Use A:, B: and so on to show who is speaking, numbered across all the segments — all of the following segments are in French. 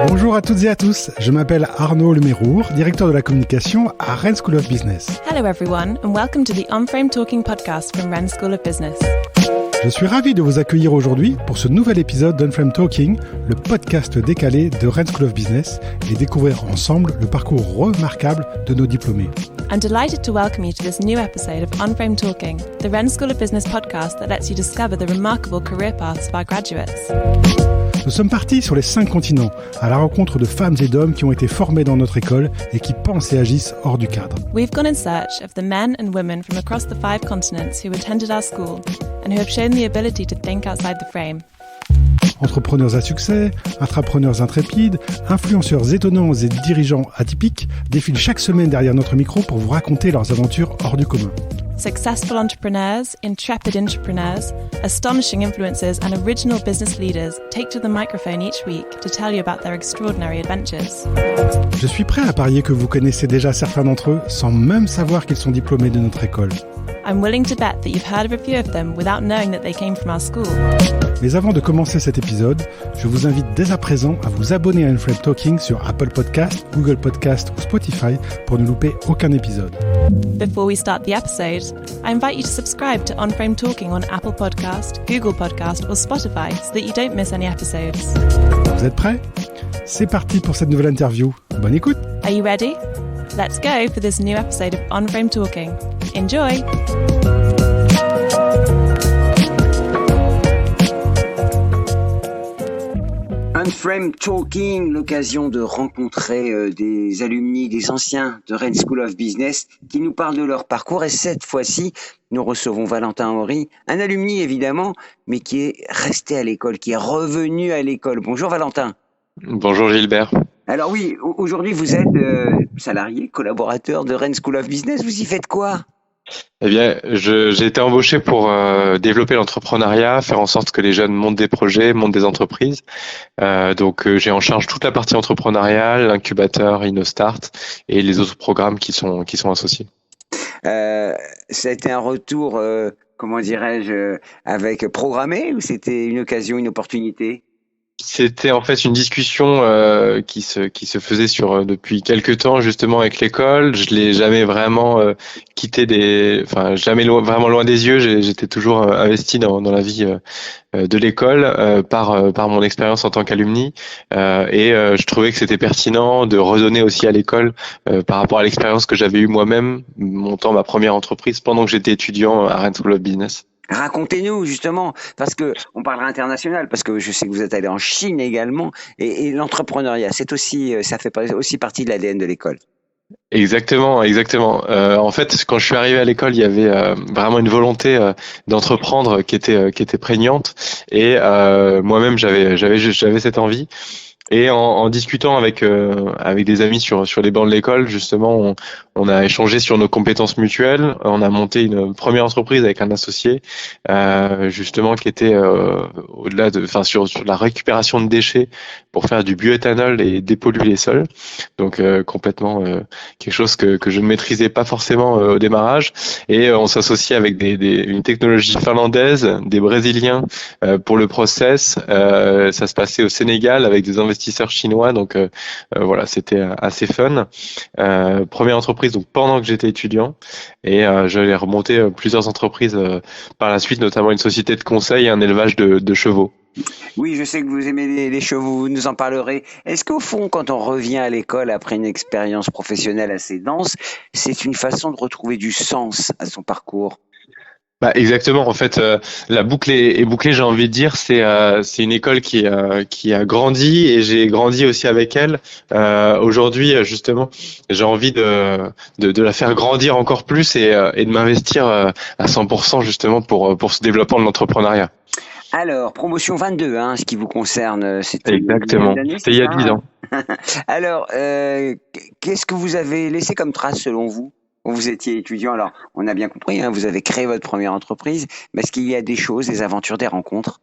A: Bonjour à toutes et à tous, je m'appelle Arnaud Lemérour, directeur de la communication à Rennes School of Business.
B: Hello everyone and welcome to the On-Frame Talking podcast from Rennes School of Business.
A: Je suis ravi de vous accueillir aujourd'hui pour ce nouvel épisode d'On-Frame Talking, le podcast décalé de Rennes School of Business, et découvrir ensemble le parcours remarquable de nos diplômés.
B: I'm delighted to welcome you to this new episode of On-Frame Talking, the Rennes School of Business podcast that lets you discover the remarkable career paths of our graduates.
A: Nous sommes partis sur les 5 continents, à la rencontre de femmes et d'hommes qui ont été formés dans notre école et qui pensent et agissent hors du cadre.
B: We've gone in search of the men and women from across the 5 continents who attended our school and who have shown the ability to think outside the frame.
A: Entrepreneurs à succès, intrapreneurs intrépides, influenceurs étonnants et dirigeants atypiques défilent chaque semaine derrière notre micro pour vous raconter leurs aventures hors du commun.
B: Successful entrepreneurs, intrepid entrepreneurs, astonishing influencers and original business leaders take to the microphone each week to tell you about their extraordinary adventures.
A: Je suis prêt à parier que vous connaissez déjà certains d'entre eux sans même savoir qu'ils sont diplômés de notre école.
B: I'm willing to bet that you've heard of a few of them without knowing that they came from our school.
A: Mais avant de commencer cet épisode, je vous invite dès à présent à vous abonner à On-Frame Talking sur Apple Podcast, Google Podcast ou Spotify pour ne louper aucun épisode.
B: Before we start the episode, I invite you to subscribe to On-Frame Talking on Apple Podcast, Google Podcast or Spotify so that you don't miss any episodes.
A: Vous êtes prêts ? C'est parti pour cette nouvelle interview. Bonne écoute !
B: Are you ready? Let's go for this new episode of On-Frame Talking. Enjoy!
C: On-Frame Talking, l'occasion de rencontrer des alumni, des anciens de Rennes School of Business qui nous parlent de leur parcours. Et cette fois-ci, nous recevons Valentin Henry, un alumni évidemment, mais qui est resté à l'école, qui est revenu à l'école. Bonjour Valentin.
D: Bonjour Gilbert.
C: Alors oui, aujourd'hui vous êtes salarié, collaborateur de Rennes School of Business. Vous y faites quoi ?
D: Eh bien, j'ai été embauché pour développer l'entrepreneuriat, faire en sorte que les jeunes montent des projets, montent des entreprises. Donc, j'ai en charge toute la partie entrepreneuriale, l'incubateur, InnoStart et les autres programmes qui sont associés.
C: Ça a été un retour, comment dirais-je, avec programmé ou c'était une occasion, une opportunité ?
D: C'était en fait une discussion qui se faisait depuis quelques temps justement avec l'école. Je l'ai jamais vraiment jamais vraiment loin des yeux. J'étais toujours investi dans la vie de l'école par mon expérience en tant qu'alumni et je trouvais que c'était pertinent de redonner aussi à l'école par rapport à l'expérience que j'avais eue moi-même montant ma première entreprise pendant que j'étais étudiant à Rennes School of Business.
C: Racontez-nous justement, parce que on parlera international, parce que je sais que vous êtes allé en Chine également, et l'entrepreneuriat, ça fait aussi partie de l'ADN de l'école.
D: Exactement. En fait, quand je suis arrivé à l'école, il y avait vraiment une volonté d'entreprendre qui était prégnante, et moi-même j'avais cette envie. Et en discutant avec des amis sur les bancs de l'école, justement, on a échangé sur nos compétences mutuelles. On a monté une première entreprise avec un associé, justement, qui était sur la récupération de déchets pour faire du bioéthanol et dépolluer les sols. Donc complètement quelque chose que je ne maîtrisais pas forcément au démarrage. Et on s'associe avec une technologie finlandaise, des Brésiliens pour le process. Ça se passait au Sénégal avec des investisseurs chinois, donc voilà, c'était assez fun. Première entreprise donc pendant que j'étais étudiant, et j'allais remonter plusieurs entreprises par la suite, notamment une société de conseil et un élevage de chevaux.
C: Oui, je sais que vous aimez les chevaux, vous nous en parlerez. Est-ce qu'au fond, quand on revient à l'école après une expérience professionnelle assez dense, c'est une façon de retrouver du sens à son parcours ?
D: Exactement. En fait, la boucle est bouclée. J'ai envie de dire, c'est une école qui a grandi et j'ai grandi aussi avec elle. Aujourd'hui, justement, j'ai envie de la faire grandir encore plus et de m'investir à 100% justement pour ce développement de l'entrepreneuriat.
C: Alors, promotion 22, ce qui vous concerne, c'était
D: exactement. C'était il y a 10 ans.
C: Alors, qu'est-ce que vous avez laissé comme trace selon vous ? Vous étiez étudiant, alors on a bien compris, vous avez créé votre première entreprise, mais est-ce qu'il y a des choses, des aventures, des rencontres ?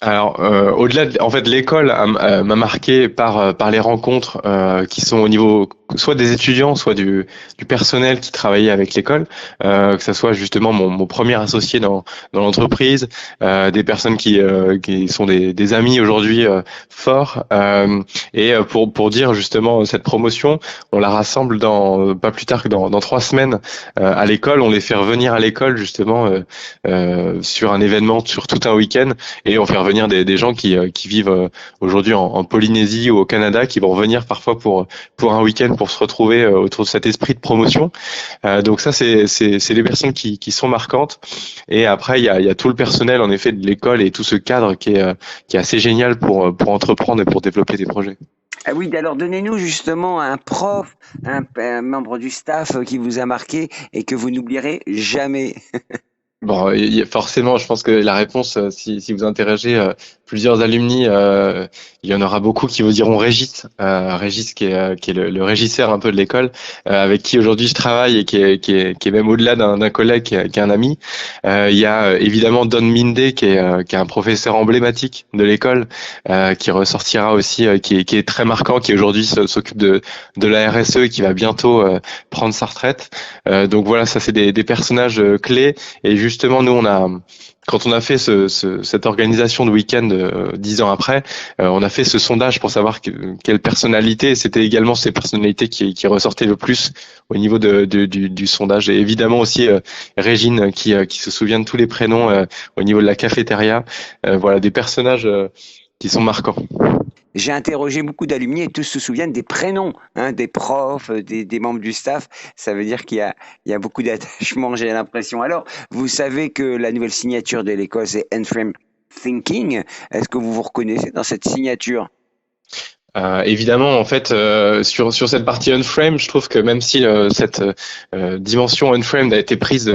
D: Alors, au-delà, en fait, l'école m'a marqué par les rencontres qui sont au niveau soit des étudiants, soit du personnel qui travaillait avec l'école, que ça soit justement mon premier associé dans l'entreprise, des personnes qui sont des amis aujourd'hui forts, et pour dire justement cette promotion, on la rassemble pas plus tard que dans 3 semaines à l'école. On les fait revenir à l'école justement sur un événement, sur tout un week-end, et on fait revenir des gens qui vivent aujourd'hui en Polynésie ou au Canada, qui vont venir parfois pour un week-end pour se retrouver autour de cet esprit de promotion. Donc ça, c'est les personnes qui sont marquantes. Et après, il y a tout le personnel en effet de l'école et tout ce cadre qui est assez génial pour entreprendre et pour développer des projets.
C: Ah oui, alors donnez-nous justement un prof, un membre du staff qui vous a marqué et que vous n'oublierez jamais.
D: Bon, forcément, je pense que la réponse, si vous interrogez plusieurs alumni, il y en aura beaucoup qui vous diront Régis, Régis qui est le régisseur un peu de l'école, avec qui aujourd'hui je travaille et qui est même au-delà d'un collègue, qui est un ami. Il y a évidemment Don Minde qui est un professeur emblématique de l'école, qui ressortira aussi, qui est très marquant, qui aujourd'hui s'occupe de la RSE et qui va bientôt prendre sa retraite. Donc voilà, ça c'est des personnages clés. Et justement, nous quand on a fait cette organisation de week-end 10 ans après, on a fait ce sondage pour savoir quelle personnalité, c'était également ces personnalités qui ressortaient le plus au niveau du sondage. Et évidemment aussi Régine qui se souvient de tous les prénoms au niveau de la cafétéria. Voilà, des personnages qui sont marquants.
C: J'ai interrogé beaucoup d'alumni et tous se souviennent des prénoms, des profs, des membres du staff. Ça veut dire qu'il y a beaucoup d'attachement, j'ai l'impression. Alors, vous savez que la nouvelle signature de l'école, c'est N-Frame Thinking. Est-ce que vous vous reconnaissez dans cette signature ?
D: Évidemment, en fait, sur cette partie Unframe, je trouve que même si cette dimension Unframed a été prise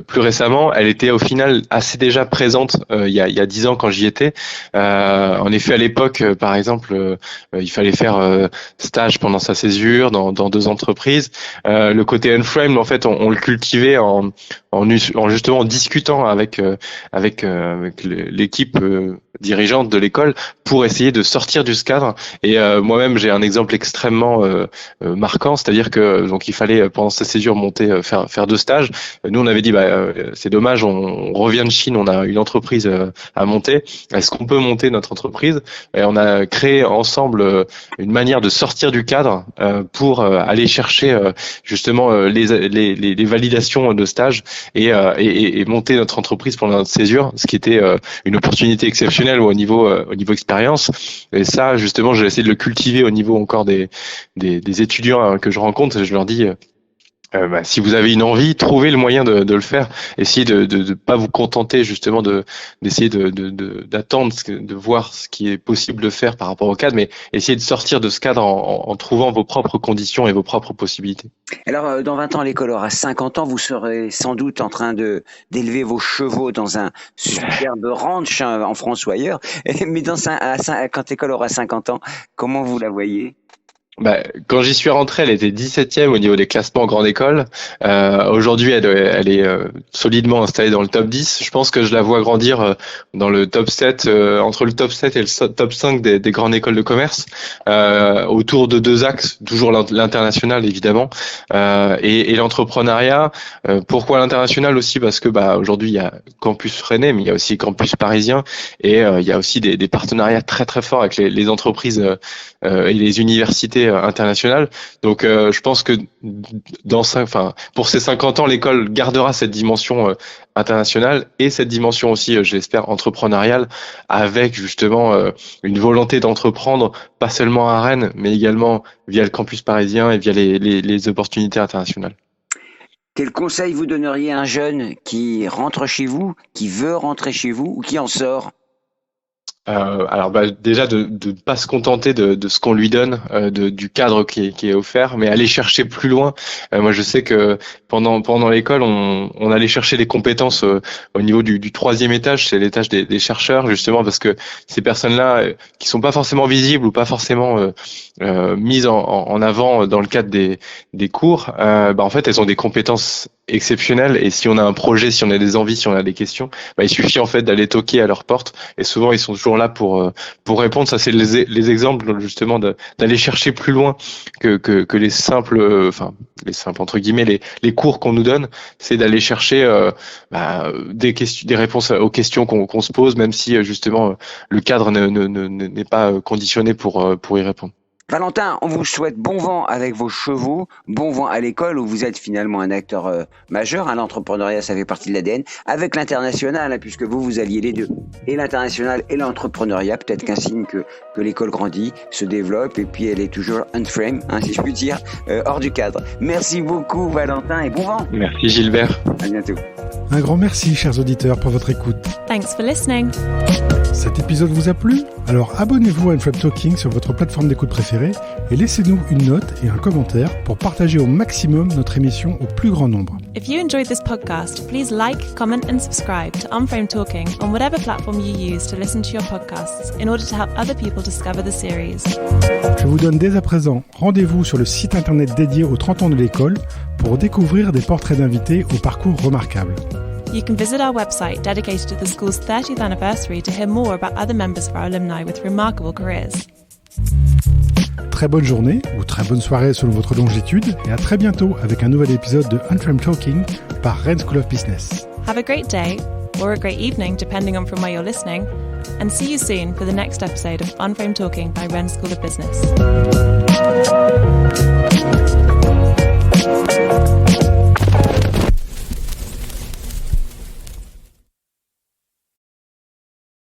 D: plus récemment, elle était au final assez déjà présente il y a 10 ans quand j'y étais. En effet, à l'époque, par exemple, il fallait faire stage pendant sa césure dans 2 entreprises. Le côté Unframed, en fait, on le cultivait en justement discutant avec l'équipe dirigeante de l'école pour essayer de sortir du cadre. Et moi-même, j'ai un exemple extrêmement marquant, c'est-à-dire que donc il fallait pendant sa césure monter faire 2 stages. Nous, on avait dit c'est dommage, on revient de Chine, on a une entreprise à monter. Est-ce qu'on peut monter notre entreprise ? Et on a créé ensemble une manière de sortir du cadre pour aller chercher justement les validations de stage et monter notre entreprise pendant notre césure, ce qui était une opportunité exceptionnelle au niveau expérience. Et ça, justement, j'ai essayé de le cultiver au niveau encore des étudiants que je rencontre. Je leur dis si vous avez une envie, trouvez le moyen de le faire. Essayez de pas vous contenter justement d'essayer d'attendre, de voir ce qui est possible de faire par rapport au cadre, mais essayez de sortir de ce cadre en trouvant vos propres conditions et vos propres possibilités.
C: Alors, dans 20 ans, l'école aura 50 ans. Vous serez sans doute en train d'élever vos chevaux dans un superbe ranch en France ou ailleurs. Mais quand l'école aura 50 ans, comment vous la voyez ?
D: Quand j'y suis rentré, elle était 17e au niveau des classements en grande école. Aujourd'hui, elle est solidement installée dans le top 10. Je pense que je la vois grandir dans le top 7, entre le top 7 et le top 5 des grandes écoles de commerce, autour de 2 axes, toujours l'international évidemment, et l'entrepreneuriat. Pourquoi l'international aussi ? Parce que aujourd'hui, il y a Campus Rennais, mais il y a aussi Campus Parisien, et il y a aussi des partenariats très très forts avec les entreprises et les universités internationales. Donc je pense que pour ces 50 ans, l'école gardera cette dimension internationale et cette dimension aussi, je l'espère, entrepreneuriale, avec justement une volonté d'entreprendre, pas seulement à Rennes, mais également via le campus parisien et via les opportunités internationales.
C: Quel conseil vous donneriez à un jeune qui rentre chez vous, qui veut rentrer chez vous ou qui en sort ?
D: Alors déjà de ne pas se contenter de ce qu'on lui donne, du cadre qui est offert, mais aller chercher plus loin. Moi, je sais que pendant l'école, on allait chercher des compétences au niveau du 3e étage, c'est l'étage des chercheurs, justement parce que ces personnes-là qui sont pas forcément visibles ou pas forcément mises en avant dans le cadre des cours, en fait, elles ont des compétences exceptionnelles, et si on a un projet, si on a des envies, si on a des questions, il suffit en fait d'aller toquer à leur porte, et souvent ils sont toujours là pour répondre. Ça, c'est les exemples justement d'aller chercher plus loin que les simples, les simples entre guillemets, les cours qu'on nous donne. C'est d'aller chercher des réponses aux questions qu'on se pose, même si justement le cadre n'est pas conditionné pour y répondre.
C: Valentin, on vous souhaite bon vent avec vos chevaux, bon vent à l'école où vous êtes finalement un acteur majeur. L'entrepreneuriat, ça fait partie de l'ADN. Avec l'international, puisque vous alliez les deux, et l'international et l'entrepreneuriat, peut-être qu'un signe que l'école grandit, se développe et puis elle est toujours on-frame, si je puis dire, hors du cadre. Merci beaucoup Valentin et bon vent.
D: Merci Gilbert.
C: À bientôt.
A: Un grand merci, chers auditeurs, pour votre écoute.
B: Thanks for listening.
A: Cet épisode vous a plu? Alors abonnez-vous à Unframe Talking sur votre plateforme d'écoute préférée et laissez-nous une note et un commentaire pour partager au maximum notre émission au plus grand nombre.
B: If you enjoyed this podcast, please like, comment and subscribe to Unframe Talking on whatever platform you use to listen to your podcasts in order to help other people discover the series.
A: Je vous donne dès à présent rendez-vous sur le site internet dédié aux 30 ans de l'école pour découvrir des portraits d'invités au parcours remarquable.
B: You can visit our website dedicated to the school's 30th anniversary to hear more about other members of our alumni with remarkable careers.
A: Très bonne journée ou très bonne soirée selon votre longitude et à très bientôt avec un nouvel épisode de Unframe Talking par Rennes School of Business.
B: Have a great day or a great evening depending on from where you're listening, and see you soon for the next episode of Unframe Talking by Rennes School of Business.